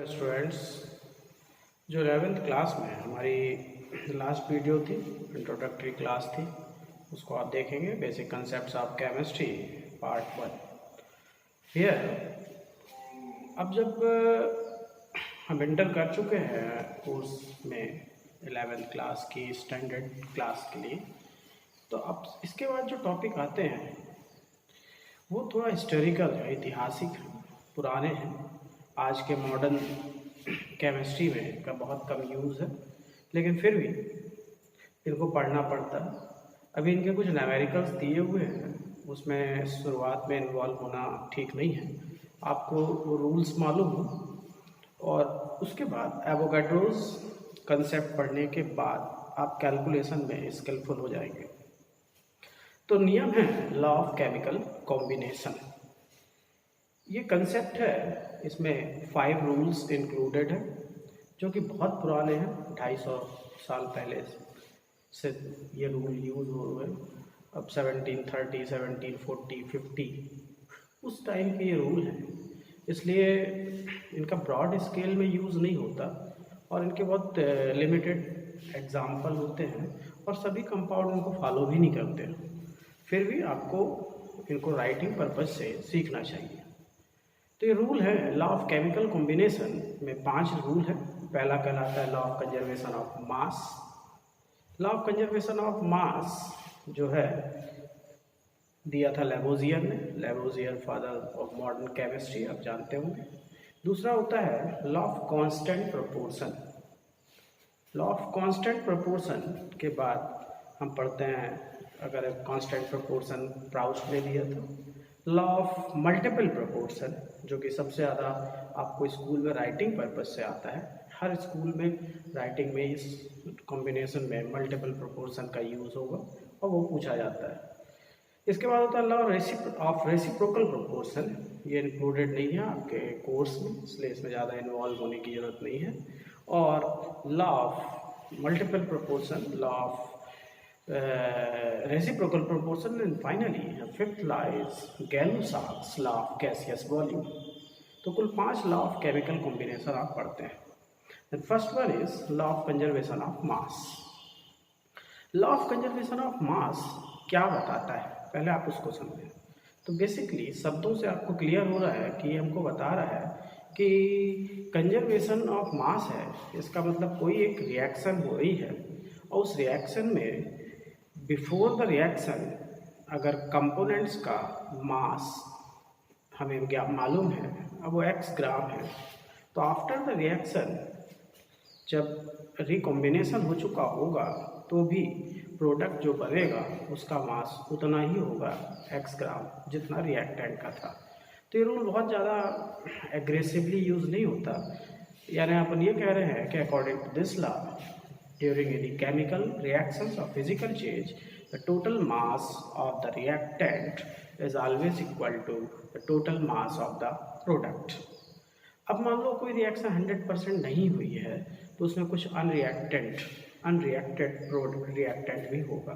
Students, जो 11th class में हमारी लास्ट वीडियो थी, इंट्रोडक्टरी क्लास थी, उसको आप देखेंगे। Basic concepts of chemistry part 1 here. अब जब हम इंटर कर चुके हैं कोर्स में 11th क्लास की स्टैंडर्ड क्लास के लिए, तो अब इसके बाद जो टॉपिक आते हैं वो थोड़ा हिस्टोरिकल है, ऐतिहासिक है, पुराने हैं। आज के मॉडर्न केमिस्ट्री में इनका बहुत कम यूज़ है, लेकिन फिर भी इनको पढ़ना पड़ता है। अभी इनके कुछ न्यूमेरिकल्स दिए हुए हैं, उसमें शुरुआत में इन्वॉल्व होना ठीक नहीं है। आपको वो रूल्स मालूम हो और उसके बाद एवोगाड्रोस कंसेप्ट पढ़ने के बाद आप कैलकुलेशन में स्किलफुल हो जाएंगे। तो नियम है लॉ ऑफ केमिकल कॉम्बिनेशन। ये कंसेप्ट है, इसमें 5 रूल्स इंक्लूडेड है जो कि बहुत पुराने हैं। 250 साल पहले से ये रूल यूज़ हो रहे हैं। अब 1730, 1740, 50 उस टाइम के ये रूल हैं, इसलिए इनका ब्रॉड स्केल में यूज़ नहीं होता और इनके बहुत लिमिटेड एग्जाम्पल होते हैं और सभी कंपाउंड उनको फॉलो भी नहीं करते हैं। फिर भी आपको इनको राइटिंग पर्पज से सीखना चाहिए। तो ये रूल है लॉ ऑफ केमिकल कॉम्बिनेशन में 5 रूल है। पहला कहलाता है law of conservation of mass. Law of conservation of mass जो है दिया था लेवोजियर ने। Lavoisier father of modern chemistry, आप जानते होंगे। दूसरा होता है law of constant proportion. Law of constant proportion के बाद हम पढ़ते हैं, अगर कांस्टेंट प्रोपोर्शन प्राउस्ट ने दिया था। लॉ ऑफ मल्टीपल प्रोपोर्शन जो कि सबसे ज़्यादा आपको स्कूल में राइटिंग पर्पज से आता है। हर स्कूल में राइटिंग में इस कॉम्बिनेशन में मल्टीपल प्रोपोर्शन का यूज़ होगा और वो पूछा जाता है। इसके बाद होता है लॉ ऑफ रेसिप्रोकल प्रोपोर्शन। ये इंक्लूडेड नहीं है आपके कोर्स में, इसलिए इसमें ज़्यादा इन्वॉल्व होने की ज़रूरत नहीं है। और law of multiple proportion, law of reciprocal proportion, and finally fifth law is Gay-Lussac's law of gaseous volume। तो कुल 5 लॉ ऑफ केमिकल कॉम्बिनेशन आप पढ़ते हैं। First one is law of conservation of mass. Law of conservation of mass क्या बताता है, पहले आप उसको समझें। तो बेसिकली शब्दों से आपको क्लियर हो रहा है कि ये हमको बता रहा है कि कंजर्वेशन ऑफ मास है, इसका मतलब कोई एक रिएक्शन हो रही है और उस रिएक्शन में बिफोर द रिएक्शन अगर कंपोनेंट्स का मास हमें क्या मालूम है, अब वो x ग्राम है, तो आफ्टर द रिएक्शन जब रिकॉम्बिनेशन हो चुका होगा तो भी प्रोडक्ट जो बनेगा उसका मास उतना ही होगा x ग्राम जितना रिएक्टेंट का था। तो ये रूल बहुत ज़्यादा एग्रेसिवली यूज़ नहीं होता, यानी अपन ये कह रहे हैं कि according to this law during any chemical reactions or physical change, the total mass of the reactant is always equal to the total mass of the product। अब मान लो कोई रिएक्शन 100% नहीं हुई है तो उसमें कुछ अनरिएक्टेड रिएक्टेंट भी होगा।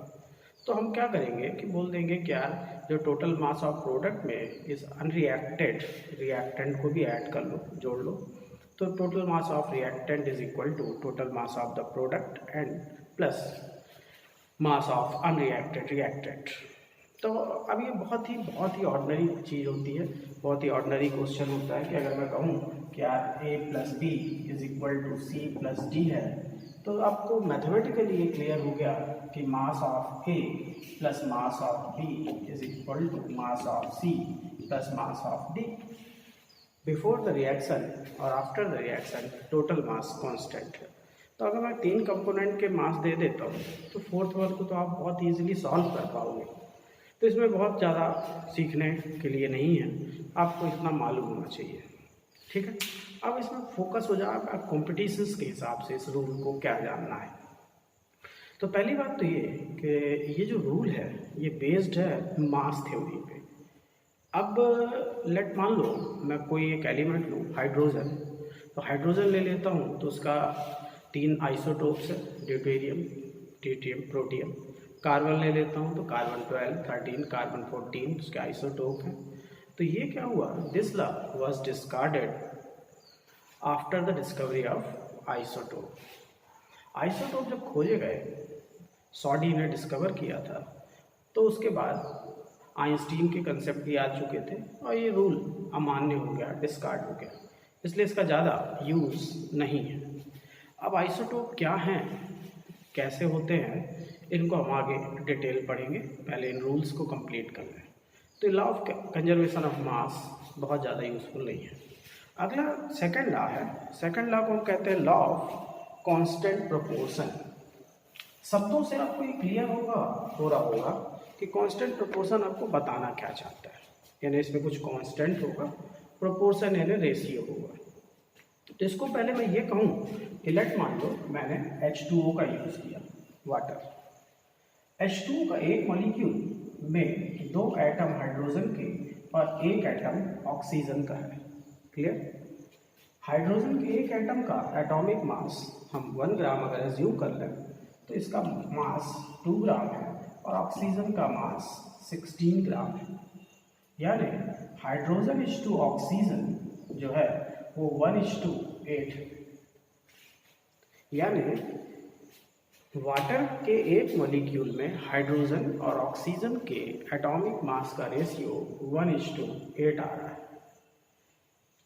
तो हम क्या करेंगे कि बोल देंगे कि यार जो टोटल मास ऑफ प्रोडक्ट में इस अनरिएक्टेड रिएक्टेंट को भी ऐड कर लो, जोड़ लो, तो total mass of reactant is equal to total mass of the product and plus mass of unreacted reactant. तो अब ये बहुत ही ऑर्डिनरी चीज़ होती है, बहुत ही ऑर्डिनरी क्वेश्चन होता है कि अगर मैं कहूँ कि यार a plus B is equal to C plus D है, तो आपको मैथमेटिकली ये क्लियर हो गया कि mass of a plus mass of b is equal to mass of c plus mass of d। Before the reaction और after the reaction total mass constant है। तो अगर मैं 3 कंपोनेंट के मास दे देता हूँ तो 4th वन को तो आप बहुत इजीली सॉल्व कर पाओगे। तो इसमें बहुत ज़्यादा सीखने के लिए नहीं है, आपको इतना मालूम होना चाहिए, ठीक है। अब इसमें फोकस हो जाएगा कॉम्पिटिशन्स के हिसाब से इस रूल को क्या जानना है। तो पहली बात तो ये कि ये जो रूल है ये बेस्ड है मास थ्योरी पे। अब मान लो मैं कोई एक एलिमेंट लूँ, हाइड्रोजन, तो हाइड्रोजन ले लेता हूँ तो उसका 3 आइसोटोप्स है, ड्यूटेरियम, ट्रिटियम, प्रोटियम। कार्बन ले लेता हूँ तो कार्बन 12, 13, कार्बन 14 उसके आइसोटोप हैं। तो ये क्या हुआ, this law was discarded after the discovery of isotope. Isotope जब खोजे गए, सॉडी ने डिस्कवर किया था, तो उसके बाद आइंस्टीन के कंसेप्ट भी आ चुके थे और ये रूल अमान्य हो गया, डिस्कार्ड हो गया, इसलिए इसका ज़्यादा यूज़ नहीं है। अब आइसोटोप क्या हैं, कैसे होते हैं, इनको हम आगे डिटेल पढ़ेंगे। पहले इन रूल्स को कंप्लीट कर लें। तो law of conservation of mass बहुत ज़्यादा यूज़फुल नहीं है। अगला सेकंड लॉ है। सेकंड लॉ को हम कहते हैं लॉ ऑफ कांस्टेंट प्रोपोर्शन। शब्दों से आपको ये क्लियर हो रहा होगा कि कांस्टेंट प्रोपोर्शन आपको बताना क्या चाहता है, यानी इसमें कुछ कांस्टेंट होगा, प्रोपोर्शन यानी रेशियो होगा। तो इसको पहले मैं ये कहूँ कि लेट मान लो मैंने H2O का यूज़ किया, वाटर। H2O का एक मॉलिक्यूल में 2 एटम हाइड्रोजन के और 1 एटम ऑक्सीजन का है। क्लियर? हाइड्रोजन के एक एटम का एटॉमिक मास हम 1 ग्राम अगर एज्यूम कर लें तो इसका मास 2 ग्राम है और ऑक्सीजन का मास 16 ग्राम है। यानी हाइड्रोजन इज टू ऑक्सीजन जो है वो 1:8 है। यानी वाटर के एक मॉलिक्यूल में हाइड्रोजन और ऑक्सीजन के एटॉमिक मास का रेशियो 1:8 आ रहा है।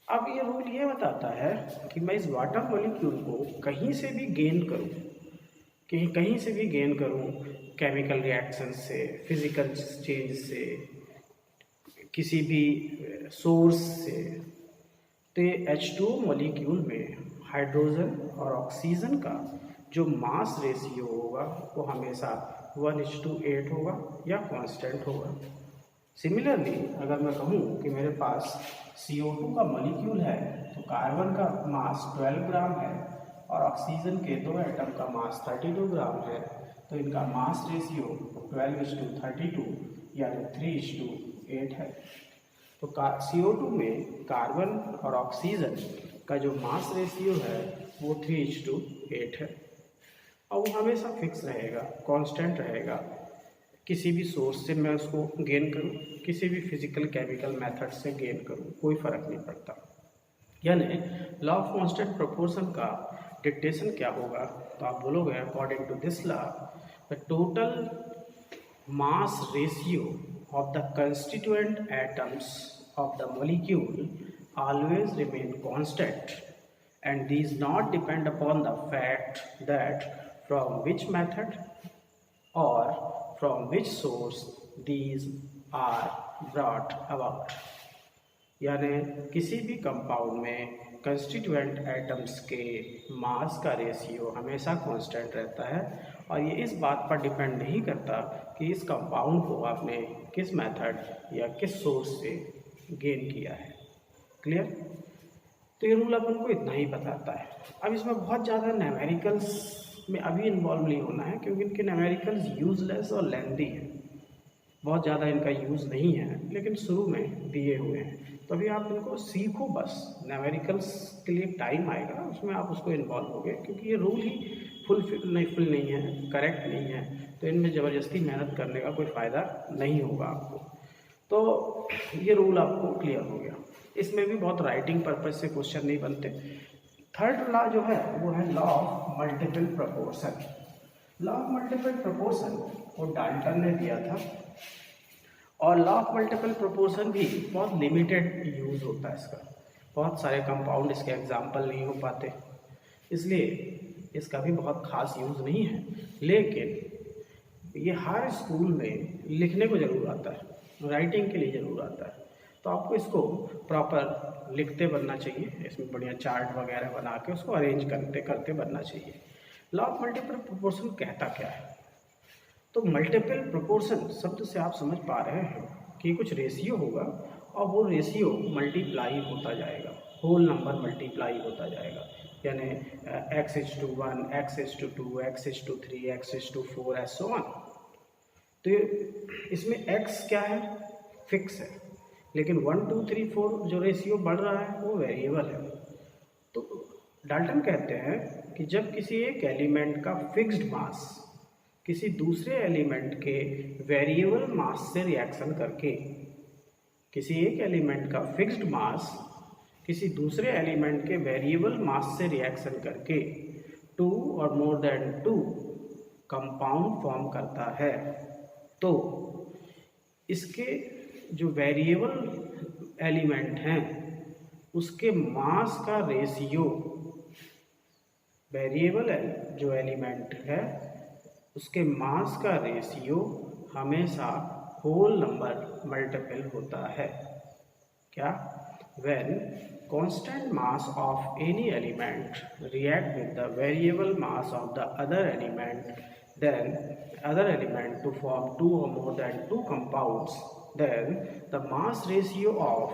अब ये रूल ये बताता है कि मैं इस वाटर मॉलिक्यूल को कहीं से भी गेन करूं, कहीं से भी गेन करूं, केमिकल रिएक्शन से, फिजिकल चेंज से, किसी भी सोर्स से, तो H2O मॉलिक्यूल में हाइड्रोजन और ऑक्सीजन का जो मास रेशियो होगा वो हमेशा 1:8 होगा या कांस्टेंट होगा। सिमिलरली अगर मैं कहूँ कि मेरे पास CO2 का मॉलिक्यूल है तो कार्बन का मास 12 ग्राम है और ऑक्सीजन के 2 एटम का मास 32 ग्राम है, तो इनका मास रेशियो 12:32 यानी 3:8 है। तो CO2 में कार्बन और ऑक्सीजन का जो मास रेशियो है वो 3:8 है और वो हमेशा फिक्स रहेगा, कांस्टेंट रहेगा। किसी भी सोर्स से मैं उसको गेन करूं, किसी भी फिजिकल केमिकल मेथड से गेन करूं, कोई फ़र्क नहीं पड़ता। यानी लॉ ऑफ कांस्टेंट प्रोपोर्शन का डिक्टेशन क्या होगा, तो आप बोलोगे according to this law the total mass ratio of the constituent atoms of the molecule always remain constant, and these not depend upon the fact that from which method or from which source these are brought about। यानी किसी भी compound में constituent atoms के मास का ratio हमेशा constant रहता है और ये इस बात पर डिपेंड नहीं करता कि इस कंपाउंड को आपने किस मेथड या किस सोर्स से गेन किया है। क्लियर? तो ये रूल अपन को इतना ही बताता है। अब इसमें बहुत ज़्यादा न्यूमेरिकल्स में अभी इन्वॉल्व नहीं होना है क्योंकि इनके न्यूमेरिकल्स यूजलेस और लेंथी हैं, बहुत ज़्यादा इनका यूज़ नहीं है, लेकिन शुरू में दिए हुए हैं तो अभी आप इनको सीखो बस। न्यूमेरिकल्स के लिए टाइम आएगा, उसमें आप उसको इन्वॉल्व होगे क्योंकि ये रूल ही फुल नहीं है, करेक्ट नहीं है, तो इनमें ज़बरदस्ती मेहनत करने का कोई फ़ायदा नहीं होगा आपको। तो ये रूल आपको क्लियर हो गया। इसमें भी बहुत राइटिंग पर्पज से क्वेश्चन नहीं बनते। थर्ड लॉ जो है वो है law of multiple proportion. Law of multiple proportion वो डाल्टन ने दिया था और लॉ ऑफ मल्टीपल प्रोपोर्शन भी बहुत लिमिटेड यूज़ होता है इसका, बहुत सारे कंपाउंड इसके एग्जाम्पल नहीं हो पाते, इसलिए इसका भी बहुत खास यूज़ नहीं है। लेकिन ये हर स्कूल में लिखने को ज़रूर आता है, राइटिंग के लिए ज़रूर आता है, तो आपको इसको प्रॉपर लिखते बनना चाहिए, इसमें बढ़िया चार्ट वगैरह बना के उसको अरेंज करते करते बनना चाहिए। लॉ ऑफ मल्टीपल प्रोपोर्शन कहता क्या है, तो मल्टीपल प्रोपोर्शन शब्द से आप समझ पा रहे हैं कि कुछ रेशियो होगा और वो रेशियो मल्टीप्लाई होता जाएगा, होल नंबर मल्टीप्लाई होता जाएगा, यानी x:1, x:2, x:3, x:4 and so on. तो इसमें x क्या है, फिक्स है, लेकिन 1 2 3 4 जो रेशियो बढ़ रहा है वो वेरिएबल है। तो डाल्टन कहते हैं कि जब किसी एक एलिमेंट का फिक्स्ड मास किसी दूसरे एलिमेंट के वेरिएबल मास से रिएक्शन करके, किसी एक एलिमेंट का फिक्स्ड मास किसी दूसरे एलिमेंट के वेरिएबल मास से रिएक्शन करके 2 और मोर देन 2 कंपाउंड फॉर्म करता है, तो इसके जो वेरिएबल एलिमेंट हैं उसके मास का रेशियो, वेरिएबल जो एलिमेंट है उसके मास का रेशियो हमेशा होल नंबर मल्टीपल होता है। क्या? When constant mass of any element react with the variable mass of the other element, then other element to form 2 or more than 2 compounds, then the mass ratio of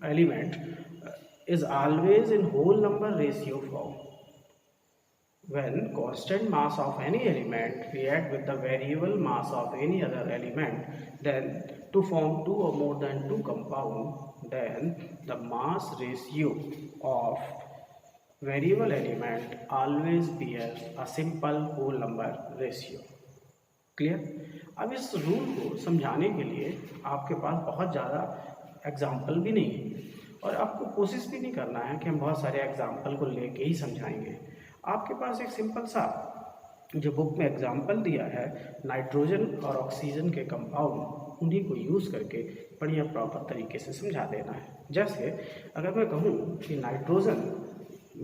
element is always in whole number ratio form. When constant mass of any element react with the variable mass of any other element, then to form 2 or more than 2 compound, then the mass ratio of variable element always bear a simple whole number ratio. Clear? अब इस rule को समझाने के लिए आपके पास बहुत ज़्यादा example भी नहीं है और आपको कोशिश भी नहीं करना है कि हम बहुत सारे एग्जाम्पल को लेके ही समझाएंगे। आपके पास एक सिंपल सा जो बुक में एग्जाम्पल दिया है नाइट्रोजन और ऑक्सीजन के कंपाउंड, उन्हीं को यूज़ करके बढ़िया प्रॉपर तरीके से समझा देना है। जैसे अगर मैं कहूँ कि नाइट्रोजन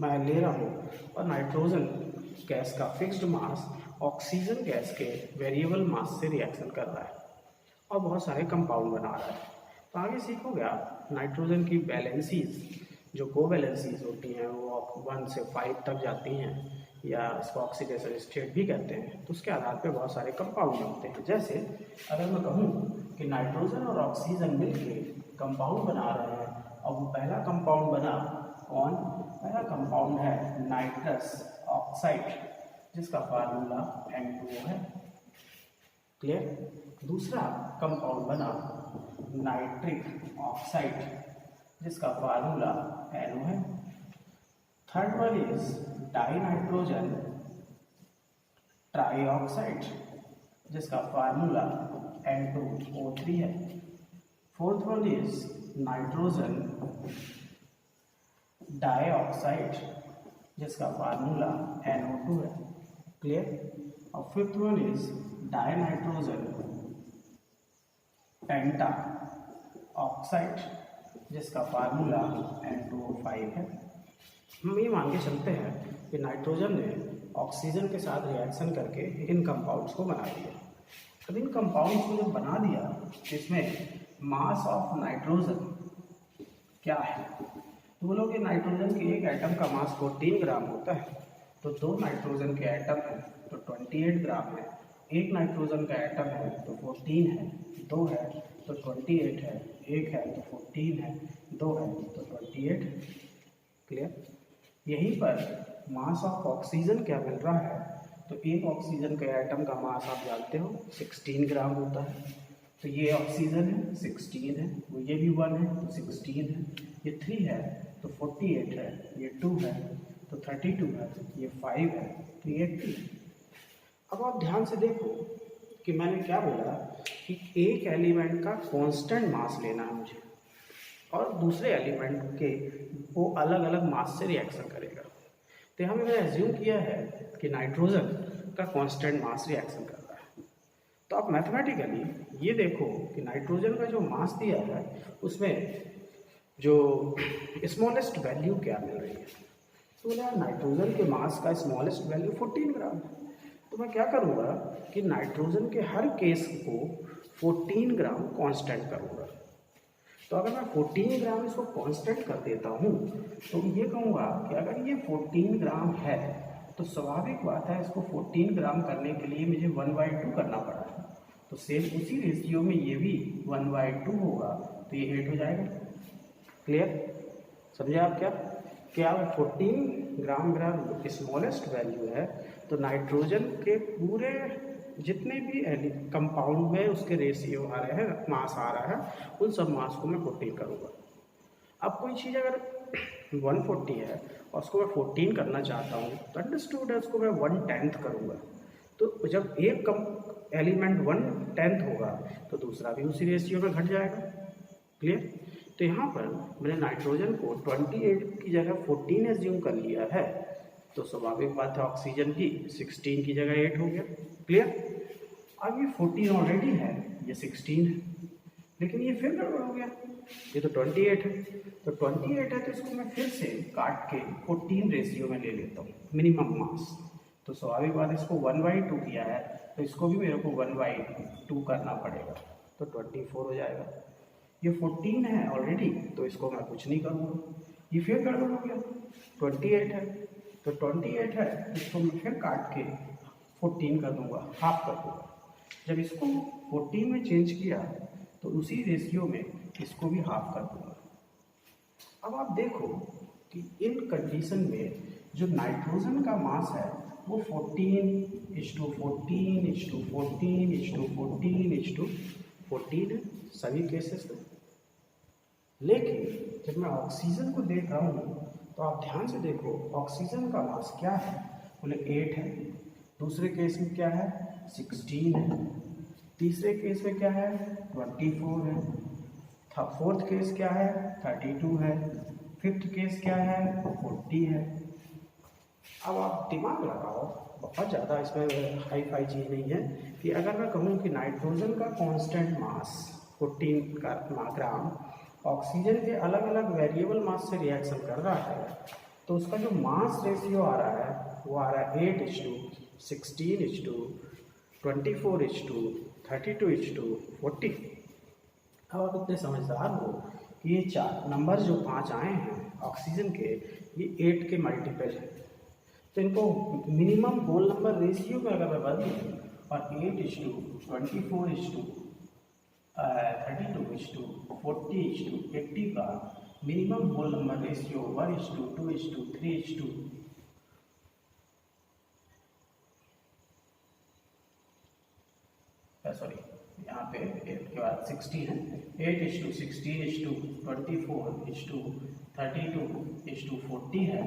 मैं ले रहा हूँ और नाइट्रोजन गैस का फिक्स्ड मास ऑक्सीजन गैस के वेरिएबल मास से रिएक्शन कर रहा है और बहुत सारे कंपाउंड बना रहा है, तो आगे सीखोगे आप नाइट्रोजन की बैलेंसीज, जो कोवैलेंसीज होती हैं वो 1 से 5 तक जाती हैं या इसको ऑक्सीडेशन स्टेट भी कहते हैं, तो उसके आधार पर बहुत सारे कंपाउंड बनते हैं। जैसे अगर मैं कहूँ कि नाइट्रोजन और ऑक्सीजन मिलके कंपाउंड बना रहे हैं और वो पहला कंपाउंड बना कौन? पहला कंपाउंड है नाइट्रस ऑक्साइड जिसका फार्मूला N2O है। क्लियर? दूसरा कंपाउंड बना नाइट्रिक ऑक्साइड जिसका फार्मूला NO है। Third one is dinitrogen trioxide जिसका फार्मूला N2O3 है। Fourth one is nitrogen dioxide जिसका फार्मूला NO2 है। क्लियर? और fifth one is dinitrogen penta oxide जिसका फार्मूला N2O5 है। हम ये मान के चलते हैं कि नाइट्रोजन ने ऑक्सीजन के साथ रिएक्शन करके इन कंपाउंड्स को बना दिया। अब इन कंपाउंड्स को जब बना दिया इसमें मास ऑफ नाइट्रोजन क्या है? तो बोलो कि नाइट्रोजन के एक एटम का मास 14 ग्राम होता है, तो 2 नाइट्रोजन के एटम है तो 28 ग्राम है, एक नाइट्रोजन का एटम है तो 14 है, 2 है तो 28 है, एक है तो 14 है, 2 है तो 28 है। क्लियर? यहीं पर मास ऑफ ऑक्सीजन क्या मिल रहा है? तो एक ऑक्सीजन के एटम का मास आप जानते हो 16 ग्राम होता है, तो ये ऑक्सीजन है 16 है, वो ये भी 1 है तो 16 है, ये 3 है तो 48 है, ये 2 है तो 32 है, ये 5 है तो ये 80। अब आप ध्यान से देखो कि मैंने क्या बोला कि एक एलिमेंट का कांस्टेंट मास लेना है मुझे और दूसरे एलिमेंट के वो अलग अलग मास से रिएक्शन करेगा। तो यहाँ मैंने एज्यूम किया है कि नाइट्रोजन का कांस्टेंट मास रिएक्शन कर रहा है, तो आप मैथमेटिकली ये देखो कि नाइट्रोजन का जो मास दिया है उसमें जो स्मॉलेस्ट वैल्यू क्या मिल रही है। तो यार नाइट्रोजन के मास का स्मॉलेस्ट वैल्यू 14 ग्राम है, तो मैं क्या करूँगा कि नाइट्रोजन के हर केस को 14 ग्राम कांस्टेंट करूँगा। तो अगर मैं 14 ग्राम इसको कांस्टेंट कर देता हूँ तो ये कहूँगा कि अगर ये 14 ग्राम है तो स्वाभाविक बात है इसको 14 ग्राम करने के लिए मुझे 1/2 करना पड़ा है, तो सेम उसी रेशियो में ये भी 1/2 होगा तो ये 8 हो जाएगा। क्लियर? समझे आप? क्या 14 ग्राम स्मॉलेस्ट वैल्यू है, तो नाइट्रोजन के पूरे जितने भी कंपाउंड में उसके रेशियो आ रहे हैं, मास आ रहा है, उन सब मास को मैं 14 करूँगा। अब कोई चीज़ अगर 140 है और उसको मैं 14 करना चाहता हूँ तो अंडरस्टूड है उसको मैं 1/10 करूँगा। तो जब एक कम एलिमेंट 1/10 होगा तो दूसरा भी उसी रेशियो में घट जाएगा। क्लियर? तो यहाँ पर मैंने नाइट्रोजन को 28 की जगह 14 एज्यूम कर लिया है, तो स्वाभाविक बात है ऑक्सीजन की 16 की जगह 8 हो गया। क्लियर? अब ये 14 ऑलरेडी है, ये 16 है, लेकिन ये फिर गड़बड़ हो गया, ये तो 28 है। तो 28 है तो इसको मैं फिर से काट के 14 रेशियो में ले लेता हूँ, मिनिमम मास। तो स्वाभाविक बात इसको 1/2 किया है, तो इसको भी मेरे को 1/2 करना पड़ेगा, तो 24 हो जाएगा। ये 14 है ऑलरेडी, तो इसको मैं कुछ नहीं करूँगा, ये फिर गड़बड़ हो गया। 28 है, तो 28 है, इसको मैं फिर काट के 14 कर दूँगा, हाफ कर दूँगा। जब इसको 14 में चेंज किया तो उसी रेशियो में इसको भी हाफ कर दूँगा। अब आप देखो कि इन कंडीशन में जो नाइट्रोजन का मास है वो 14:14:14:14:14 है सभी केसेस में। लेकिन जब मैं ऑक्सीजन को देख रहा हूँ तो आप ध्यान से देखो, ऑक्सीजन का मास क्या है, बोले 8 है, दूसरे केस में क्या है 16 है, तीसरे केस में क्या है 24 है, फोर्थ केस क्या है 32 है, फिफ्थ केस क्या है 40 है। अब आप दिमाग लगाओ, बहुत ज़्यादा इसमें हाई फाई चीज़ नहीं है कि अगर मैं कहूँ कि नाइट्रोजन का कांस्टेंट मास 14 ग्राम ऑक्सीजन के अलग अलग वेरिएबल मास से रिएक्शन कर रहा है, तो उसका जो मास रेशियो आ रहा है वो आ रहा है 8:16:24:32:40। अब आप इतने समझदार हो कि ये 4 नंबर जो 5 आए हैं ऑक्सीजन के, ये 8 के मल्टीपल हैं, तो इनको मिनिमम होल नंबर रेशियो में अगर मैं बदलूँ और 8:24:32:40:80 का minimum whole number ratio 1:2:3:2 sorry यहाँ पे 8 के बाद 16 है, 8:16:24:32:40 है,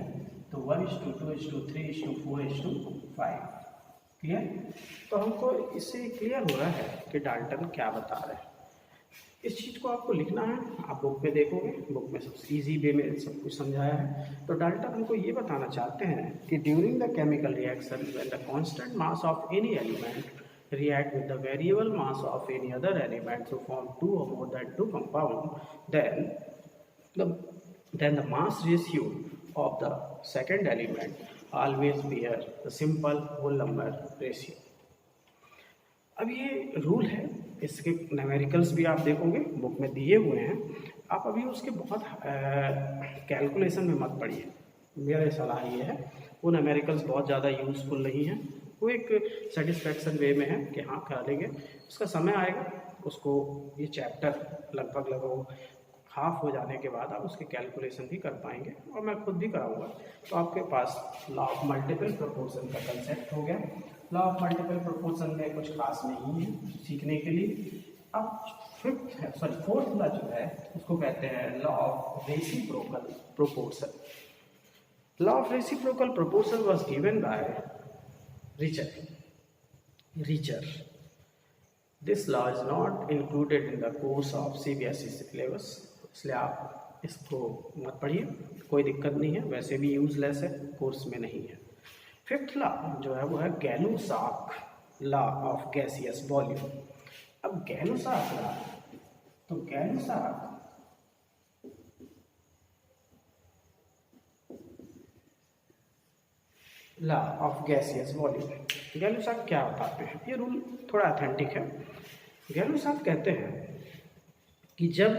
तो 1:2:3:4:5। क्लियर? तो हमको इससे क्लियर हो रहा है कि डाल्टन क्या बता रहे हैं। इस चीज़ को आपको लिखना है, आप बुक में देखोगे, बुक में सबसे ईजी वे में सब कुछ समझाया है। तो डाल्टन हमको ये बताना चाहते हैं कि during the chemical reaction when the constant mass of any element react with the variable mass of any other element to form 2 or more than 2 compound, then the mass ratio of the second element always bear the simple whole number ratio. अब ये rule है, इसके numericals भी आप देखोगे book में दिए हुए हैं, आप अभी उसके बहुत कैलकुलेशन में मत पड़िए। मेरा सलाह ये है, वो न्यूमेरिकल्स बहुत ज़्यादा यूज़फुल नहीं है, वो एक सेटिस्फैक्शन वे में है कि हाँ करा लेंगे, उसका समय आएगा, उसको ये चैप्टर लगभग हाफ हो जाने के बाद आप उसके कैलकुलेशन भी कर पाएंगे, और मैं खुद भी कराऊंगा। तो आपके पास लॉ ऑफ मल्टीपल प्रोपोर्शन का कंसेप्ट हो गया। लॉ ऑफ मल्टीपल प्रोपोर्शन में कुछ खास नहीं है सीखने के लिए। अब फोर्थ लॉ जो है उसको कहते हैं law of reciprocal proportion. Law of reciprocal proportion was given by Richer. This law is not included in the course of CBSE syllabus, इसलिए आप इसको मत पढ़िए, कोई दिक्कत नहीं है, वैसे भी यूजलेस है, कोर्स में नहीं है। फिफ्थ लॉ जो है वो है गैलू-साख लॉ ऑफ गैसियस वॉल्यूम। अब गैलू-साख लॉ, तो गैलू-साख लॉ ऑफ गैसियस वॉल्यूम, गैलू-साख क्या बताते हैं, ये रूल थोड़ा ऑथेंटिक है। गैलू-साख कहते हैं कि जब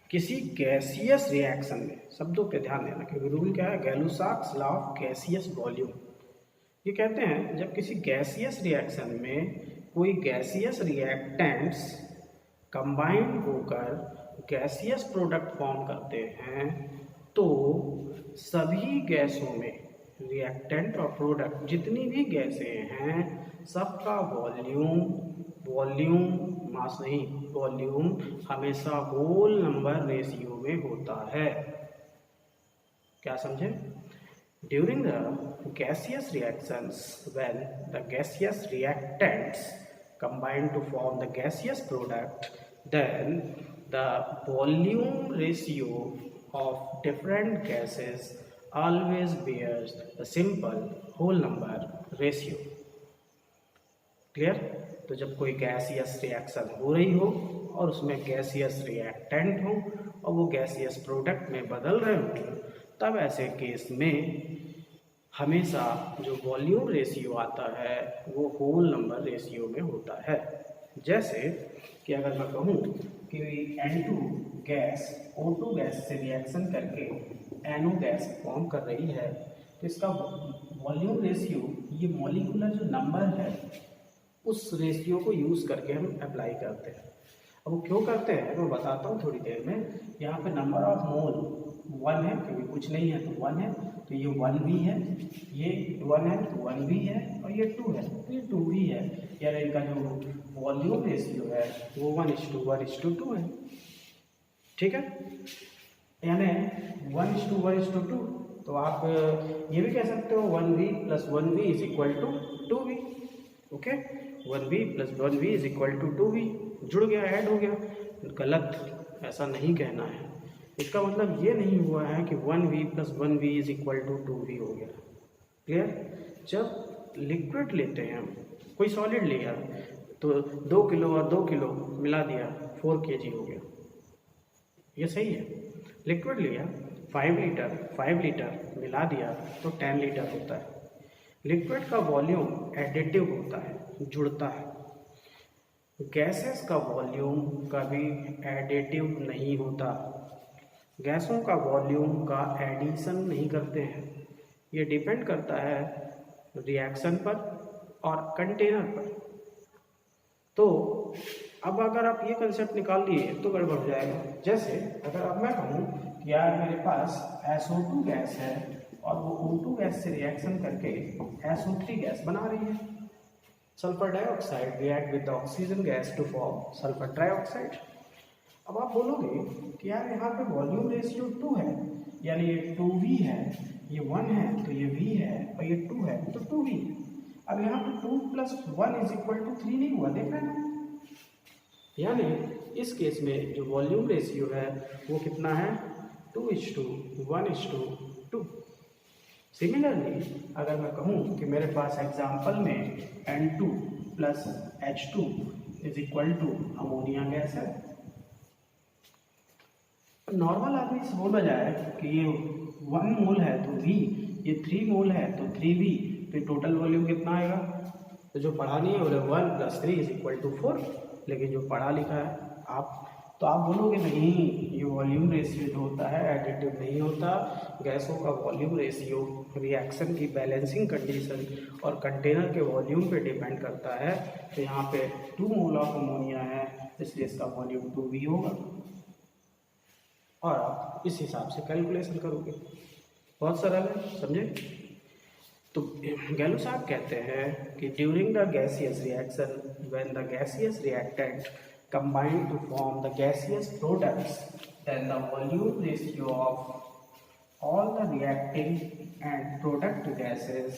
किसी गैसियस रिएक्शन में, शब्दों पे ध्यान देना क्योंकि रूल क्या है, गैलू-साख लॉ ऑफ गैसियस वॉल्यूम, ये कहते हैं जब किसी गैसियस रिएक्शन में कोई गैसियस रिएक्टेंट्स कंबाइंड होकर गैसियस प्रोडक्ट फॉर्म करते हैं, तो सभी गैसों में रिएक्टेंट और प्रोडक्ट जितनी भी गैसें हैं सबका वॉल्यूम मास नहीं, वॉल्यूम हमेशा होल नंबर रेशियो में होता है। क्या समझे? during the gaseous reactions, when the gaseous reactants combine to form the gaseous product, then the volume ratio of different gases always bears the simple whole number ratio. Clear? तो जब कोई gaseous reaction हो रही हो और उसमें gaseous reactant हो और वो गैसियस प्रोडक्ट में बदल रहे हो, तब ऐसे केस में हमेशा जो वॉल्यूम रेशियो आता है वो होल नंबर रेशियो में होता है। जैसे कि अगर मैं कहूँ कि N2 गैस O2 गैस से रिएक्शन करके NO गैस फॉर्म कर रही है, तो इसका वॉल्यूम रेशियो, ये मॉलिक्यूलर जो नंबर है उस रेशियो को यूज़ करके हम अप्लाई करते हैं। अब वो क्यों करते हैं मैं बताता हूँ थोड़ी देर में। यहाँ पे नंबर ऑफ मोल 1 है, क्योंकि कुछ नहीं है तो 1 है, तो ये 1 भी है, ये 1 है तो 1 भी है, और ये 2 है तो ये 2 भी है। यानी इनका जो वॉल्यूम रेशियो है वो 1:1:2 है। ठीक है, यानी 1:1:2। तो आप ये भी कह सकते हो 1V + 1V = 2V। Okay, 1V + 1V = 2V, जुड़ गया, ऐड हो गया। गलत, ऐसा नहीं कहना है। इसका मतलब ये नहीं हुआ है कि 1V + 1V = 2V हो गया। क्लियर? जब लिक्विड लेते हैं हम, कोई सॉलिड लिया तो 2 किलो और 2 किलो मिला दिया 4 kg हो गया, ये सही है। लिक्विड लिया 5 लीटर मिला दिया तो 10 लीटर होता है। लिक्विड का वॉल्यूम एडिटिव होता है, जुड़ता है। गैसेस का वॉल्यूम कभी एडिटिव नहीं होता। गैसों का वॉल्यूम का एडिशन नहीं करते हैं। ये डिपेंड करता है रिएक्शन पर और कंटेनर पर। तो अब अगर आप ये कंसेप्ट निकाल लिए तो गड़बड़ हो जाएगा। जैसे अगर अब मैं कहूँ कि यार मेरे पास SO2 गैस है और वो O2 गैस से रिएक्शन करके SO3 गैस बना रही है। Sulphur dioxide react with oxygen gas to form sulphur trioxide. अब आप बोलोगे कि यार यहाँ पे वॉल्यूम रेशियो 2 है, यानी ये 2V है, ये 1 है तो ये V है, और ये 2 है तो 2V। अब यहाँ पे 2 + 1 = 3 नहीं हुआ, देख रहे हैं? यानी इस केस में जो वॉल्यूम रेशियो है वो कितना है? 2:1:2। सिमिलरली अगर मैं कहूँ कि मेरे पास एग्जाम्पल में N2 + H2 = अमोनिया गैस है। नॉर्मल आदमी से बोला जाए कि ये 1 मोल है तो V, ये 3 मोल है तो 3V, तो टोटल वॉल्यूम कितना आएगा? तो जो पढ़ा नहीं है बोले 1 + 3 = 4, लेकिन जो पढ़ा लिखा है तो आप बोलोगे नहीं, ये वॉल्यूम रेशियो जो होता है एडिटिव नहीं होता। गैसों का वॉल्यूम रेशियो रिएक्शन की बैलेंसिंग कंडीशन और कंटेनर के वॉल्यूम पे डिपेंड करता है। तो यहाँ पे 2 मोल ऑफ अमोनिया है, इसलिए इसका वॉल्यूम 2V होगा, और आप इस हिसाब से कैलकुलेशन करोगे। बहुत सरल है, समझे? तो गैलो साहब कहते हैं कि during the gaseous reaction, when the gaseous reactant combine to form the gaseous products, then the volume ratio of all the reacting and product gases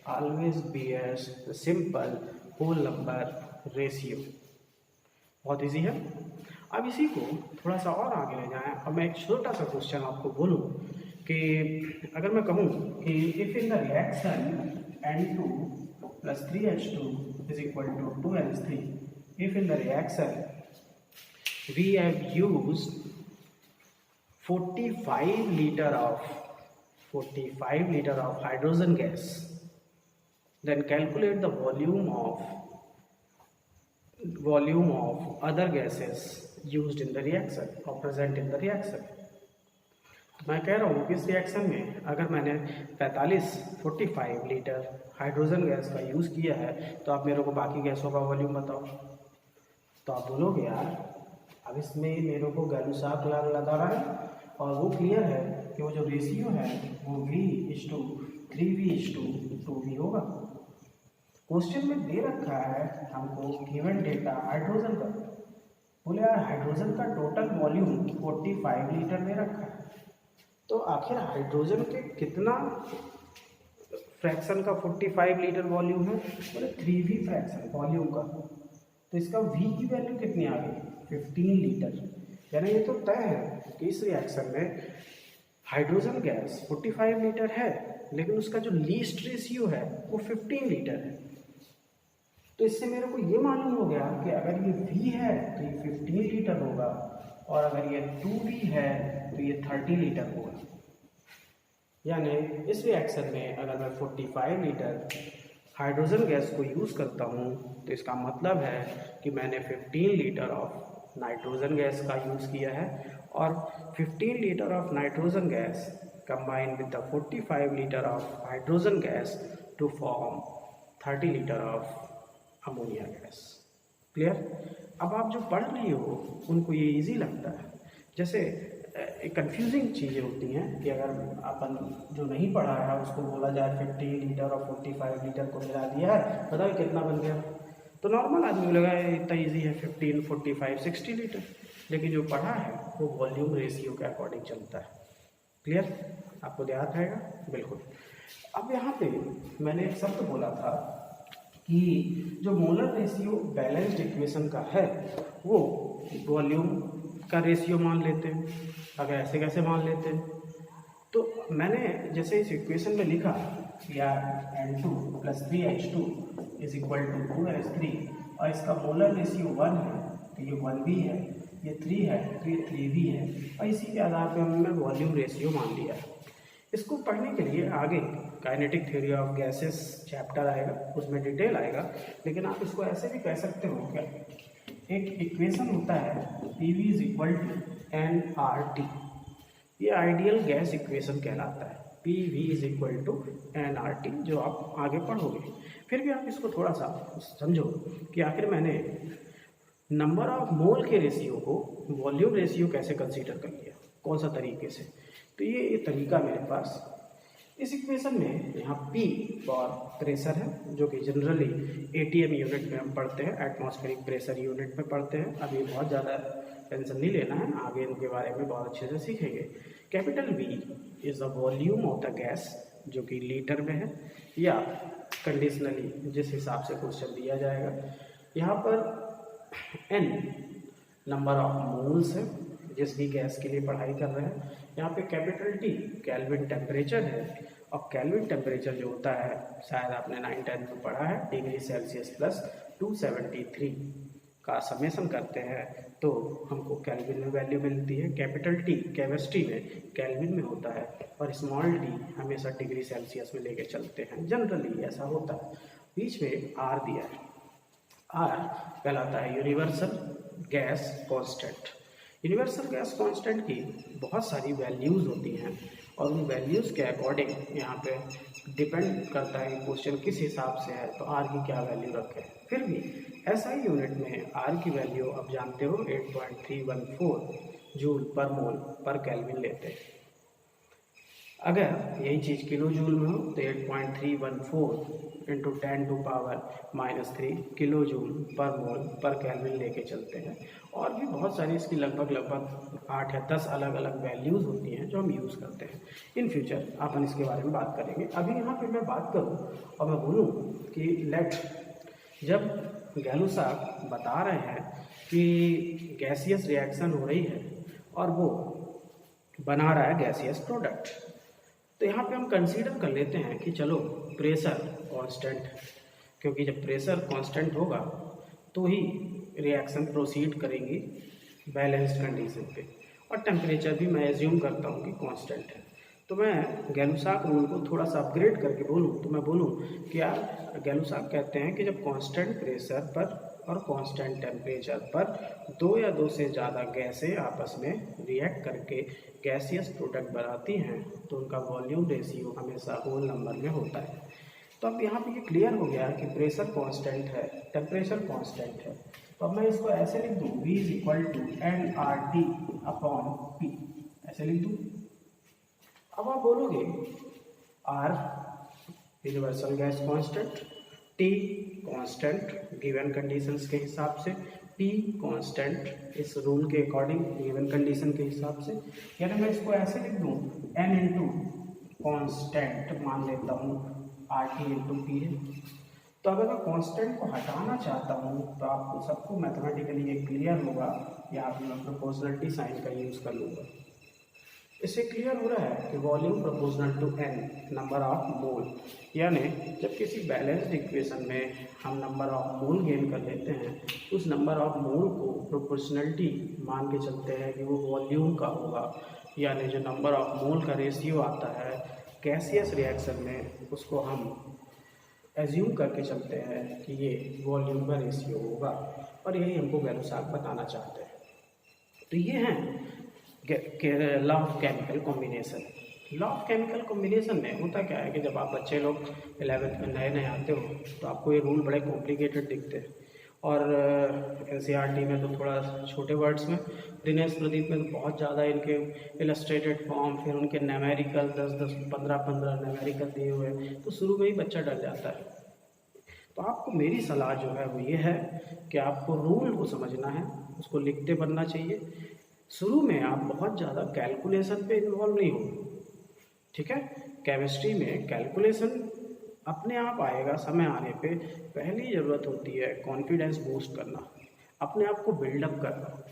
always bears the simple whole number ratio। बहुत easy है। अब इसी को थोड़ा सा और आगे ले जाएं। अब मैं एक छोटा सा क्वेश्चन आपको बोलूं कि अगर मैं कहूं कि if in the reaction N2 + 3H2 = 2NH3, if in the reaction we have used 45 liter of hydrogen gas, then calculate the volume of other gases used in the reaction or present in the reaction। मैं कह रहा हूँ कि इस reaction में अगर मैंने 45 litre hydrogen gas का यूज़ किया है तो आप मेरे को बाकी गैसों का वॉल्यूम बताओ। तो आप बोलोगे यार अब इसमें मेरे को गैलो साहब लगा रहा है और वो क्लियर है कि वो जो रेशियो है वो V:3V:2V होगा। क्वेश्चन में दे रखा है हमको गिवन डेटा हाइड्रोजन का। बोले यार हाइड्रोजन का टोटल वॉल्यूम 45 लीटर दे रखा है, तो आखिर हाइड्रोजन के कितना फ्रैक्शन का 45 लीटर वॉल्यूम है, बोले 3v फ्रैक्शन वॉल्यूम का, तो इसका v की वैल्यू कितनी आ गई 15 लीटर। यानी ये तो तय है कि इस रिएक्शन में हाइड्रोजन गैस 45 लीटर है, लेकिन उसका जो लीस्ट रेशियो है वो 15 लीटर है। तो इससे मेरे को ये मालूम हो गया कि अगर ये v है तो ये 15 लीटर होगा, और अगर ये 2v है तो ये 30 लीटर होगा। यानी इस रिएक्शन में अगर मैं 45 लीटर हाइड्रोजन गैस को यूज़ करता हूँ तो इसका मतलब है कि मैंने 15 लीटर ऑफ नाइट्रोजन गैस का यूज़ किया है, और 15 litre of nitrogen gas combine with the 45 litre of hydrogen gas to form 30 litre of ammonia gas. Clear? अब आप जो पढ़ रही हो उनको ये इजी लगता है। जैसे एक कंफ्यूजिंग चीज़ें होती हैं कि अगर अपन जो नहीं पढ़ा है उसको बोला जाए 50 लीटर और 45 लीटर को मिला दिया है, बताओ कितना बन गया, तो नॉर्मल आदमी लगा इतना इजी है 15, 45, 60 लीटर। लेकिन जो पढ़ा है वो वॉल्यूम रेशियो के अकॉर्डिंग चलता है। क्लियर? आपको याद रहेगा? बिल्कुल। अब यहाँ पे मैंने एक शब्द बोला था कि जो मोलर रेशियो बैलेंस्ड इक्वेशन का है वो वॉल्यूम का रेशियो मान लेते हैं। अगर ऐसे कैसे मान लेते हैं, तो मैंने जैसे इस इक्वेशन में लिखा या N2 + 3H2 = 2S3, और इसका मोलर रेशियो 1 है तो ये 1V है, ये 3 है तो ये 3V है, और इसी के आधार पर हमने वॉल्यूम रेशियो मान लिया है। इसको पढ़ने के लिए आगे kinetic theory of gases chapter आएगा, उसमें डिटेल आएगा, लेकिन आप इसको ऐसे भी कह सकते हो क्या, एक इक्वेशन होता है PV = nRT, ये आइडियल गैस इक्वेशन कहलाता है। PV = nRT, जो आप आगे पढ़ोगे। फिर भी आप इसको थोड़ा सा समझो कि आखिर मैंने नंबर ऑफ मोल के रेशियो को वॉल्यूम रेशियो कैसे कंसीडर कर लिया, कौन सा तरीके से। तो ये तरीका मेरे पास, इस इक्वेशन में यहाँ P फॉर प्रेशर है, जो कि जनरली ATM यूनिट में हम पढ़ते हैं, एटमॉस्फेरिक प्रेशर यूनिट में पढ़ते हैं। अभी बहुत ज़्यादा टेंशन नहीं लेना है, आगे इनके बारे में बहुत अच्छे से सीखेंगे। Capital V is the volume of the gas, जो कि लीटर में है, या कंडीशनली जिस हिसाब से क्वेश्चन दिया जाएगा। यहाँ पर N नंबर ऑफ मोल्स है, जिस भी गैस के लिए पढ़ाई कर रहे हैं। यहाँ पे कैपिटल T केल्विन टेम्परेचर है, और केल्विन टेम्परेचर जो होता है शायद आपने 9-10 में पढ़ा है, डिग्री सेल्सियस + 273 का समेशन करते हैं तो हमको केल्विन में वैल्यू मिलती है। कैपिटल T केमिस्ट्री में केल्विन में होता है, और स्मॉल d हमेशा डिग्री सेल्सियस में लेके चलते हैं, जनरली ऐसा होता है। बीच में R दिया है, R कहलाता है universal gas constant. Universal gas constant की बहुत सारी वैल्यूज़ होती हैं, और उन वैल्यूज़ के अकॉर्डिंग यहाँ पे डिपेंड करता है कि क्वेश्चन किस हिसाब से है तो R की क्या वैल्यू रखें। फिर भी SI यूनिट में R की वैल्यू आप जानते हो 8.314 जूल पर मोल पर केल्विन लेते हैं। अगर यही चीज़ किलो जूल में हो तो 8.314 × 10⁻³ किलो जूल पर मोल पर केल्विन लेके चलते हैं। और भी बहुत सारी इसकी लगभग 8 या 10 अलग अलग वैल्यूज़ होती हैं जो हम यूज़ करते हैं। इन फ्यूचर अपन इसके बारे में बात करेंगे। अभी यहाँ पे मैं बात करूँ और मैं बोलूँ कि जब गैलुसाक बता रहे हैं कि गैसियस रिएक्शन हो रही है और वो बना रहा है गैसियस प्रोडक्ट, तो यहाँ पे हम कंसीडर कर लेते हैं कि चलो प्रेशर कांस्टेंट, क्योंकि जब प्रेशर कांस्टेंट होगा तो ही रिएक्शन प्रोसीड करेंगी बैलेंस्ड कंडीशन पे, और टेम्परेचर भी मैं एज्यूम करता हूँ कि कांस्टेंट है। तो मैं गैलुसाक रूल को थोड़ा सा अपग्रेड करके बोलूँ तो मैं बोलूँ कि यार गैलुसाक कहते हैं कि जब कांस्टेंट प्रेशर पर और कांस्टेंट टेम्परेचर पर 2 या 2 से ज़्यादा गैसें आपस में रिएक्ट करके गैसियस प्रोडक्ट बनाती हैं तो उनका वॉल्यूम रेशियो हमेशा होल नंबर में होता है। तो अब यहाँ पे ये क्लियर हो गया कि प्रेशर कांस्टेंट है, टेम्परेचर कांस्टेंट है। तो अब मैं इसको ऐसे लिख दूँ, V = nRT/P, ऐसे लिख दूँ। अब आप बोलोगे R universal gas constant, T constant given conditions के हिसाब से, P कांस्टेंट इस रूल के अकॉर्डिंग गिवन कंडीशन के हिसाब से। यानी मैं इसको ऐसे लिख दूँ N × कांस्टेंट मान लेता हूँ RT इंटू पी है। तो अगर मैं कांस्टेंट को हटाना चाहता हूँ तो आपको सबको मैथमेटिकली ये क्लियर होगा, या फिर मैं प्रोपोर्शनलिटी साइन का यूज़ कर लूँगा। इससे क्लियर हो रहा है कि volume proportional to n number of mole, यानी जब किसी बैलेंस्ड इक्वेशन में हम नंबर ऑफ मोल गेन कर लेते हैं, उस नंबर ऑफ मोल को प्रोपोर्शनलिटी मान के चलते हैं कि वो वॉल्यूम का होगा, यानी जो नंबर ऑफ मोल का रेशियो आता है गैसियस रिएक्शन में, उसको हम एज्यूम करके चलते हैं कि ये वॉल्यूम का रेशियो होगा, और यही हमको गैलोसाग बताना चाहते हैं। तो ये हैं law of chemical combination. Law of chemical combination में होता क्या है कि जब आप बच्चे लोग 11th में नए नए आते हो तो आपको ये रूल बड़े कॉम्प्लिकेटेड दिखते हैं, और NCERT में तो थोड़ा छोटे वर्ड्स में, दिनेश प्रदीप में तो बहुत ज़्यादा इनके इलस्ट्रेटेड फॉर्म, फिर उनके न्यूमेरिकल 10-10, 15-15 न्यूमेरिकल दिए हुए हैं, तो शुरू में ही बच्चा डर जाता है। तो आपको मेरी सलाह जो है वो ये है कि आपको रूल को समझना है, उसको लिखते बनना चाहिए। शुरू में आप बहुत ज़्यादा कैलकुलेशन पे इन्वॉल्व नहीं हो, ठीक है। केमिस्ट्री में कैलकुलेशन अपने आप आएगा समय आने पे। पहली ज़रूरत होती है कॉन्फिडेंस बूस्ट करना, अपने आप को बिल्डअप करना।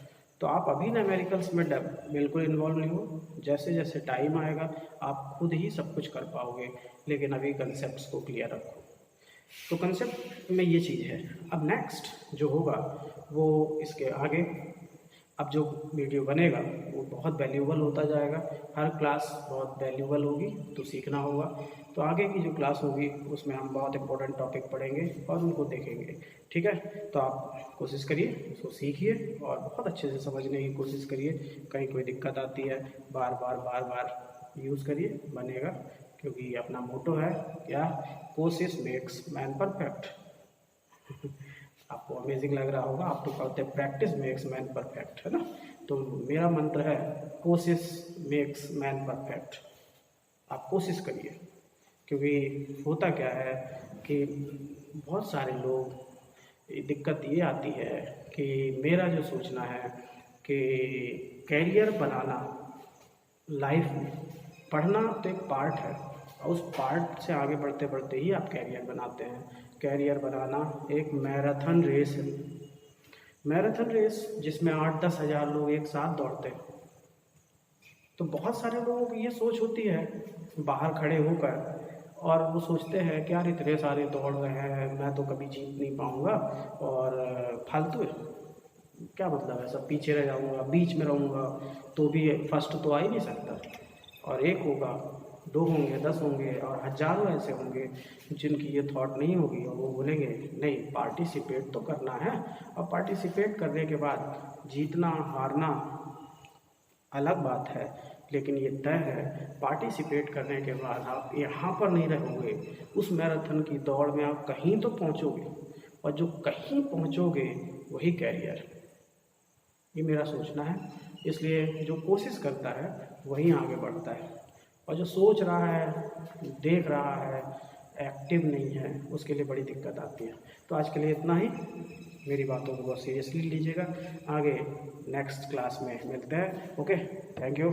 तो आप अभी न्यूमेरिकल्स में बिल्कुल इन्वॉल्व नहीं हो, जैसे जैसे टाइम आएगा आप खुद ही सब कुछ कर पाओगे, लेकिन अभी कंसेप्ट्स को क्लियर रखो। तो कंसेप्ट में ये चीज़ है। अब नेक्स्ट जो होगा वो इसके आगे, अब जो वीडियो बनेगा वो बहुत वैल्यूबल होता जाएगा, हर क्लास बहुत वैल्यूबल होगी, तो सीखना होगा। तो आगे की जो क्लास होगी उसमें हम बहुत इंपॉर्टेंट टॉपिक पढ़ेंगे और उनको देखेंगे, ठीक है। तो आप कोशिश करिए, उसको सीखिए और बहुत अच्छे से समझने की कोशिश करिए। कहीं कोई दिक्कत आती है बार बार यूज़ करिए, बनेगा। क्योंकि अपना मोटो है क्या, कोशिश मेक्स मैन परफेक्ट। आपको अमेजिंग लग रहा होगा, आप तो कहते हैं प्रैक्टिस मेक्स मैन परफेक्ट, है ना। तो मेरा मंत्र है कोशिश मेक्स मैन परफेक्ट। आप कोशिश करिए, क्योंकि होता क्या है कि बहुत सारे लोग, दिक्कत ये आती है कि मेरा जो सोचना है कि कैरियर बनाना लाइफ में, पढ़ना तो एक पार्ट है, और उस पार्ट से आगे बढ़ते बढ़ते ही आप कैरियर बनाते हैं। कैरियर बनाना एक मैराथन रेस है, मैराथन रेस जिसमें 8-10 हज़ार लोग एक साथ दौड़ते हैं। तो बहुत सारे लोगों की ये सोच होती है बाहर खड़े होकर, और वो सोचते हैं कि यार इतने सारे दौड़ रहे हैं, मैं तो कभी जीत नहीं पाऊँगा, और फालतू है, क्या मतलब है, सब पीछे रह जाऊँगा, बीच में रहूँगा तो भी फर्स्ट तो आ ही नहीं सकता। और एक होगा, 2 होंगे, 10 होंगे, और हज़ारों ऐसे होंगे जिनकी ये थॉट नहीं होगी, और वो बोलेंगे नहीं पार्टिसिपेट तो करना है। और पार्टिसिपेट करने के बाद जीतना हारना अलग बात है, लेकिन ये तय है पार्टिसिपेट करने के बाद आप यहाँ पर नहीं रहोगे, उस मैराथन की दौड़ में आप कहीं तो पहुँचोगे, और जो कहीं पहुँचोगे वही कैरियर। ये मेरा सोचना है। इसलिए जो कोशिश करता है वही आगे बढ़ता है, और जो सोच रहा है, देख रहा है, एक्टिव नहीं है, उसके लिए बड़ी दिक्कत आती है। तो आज के लिए इतना ही। मेरी बातों को बहुत सीरियसली लीजिएगा। आगे नेक्स्ट क्लास में मिलते हैं। Okay, thank you.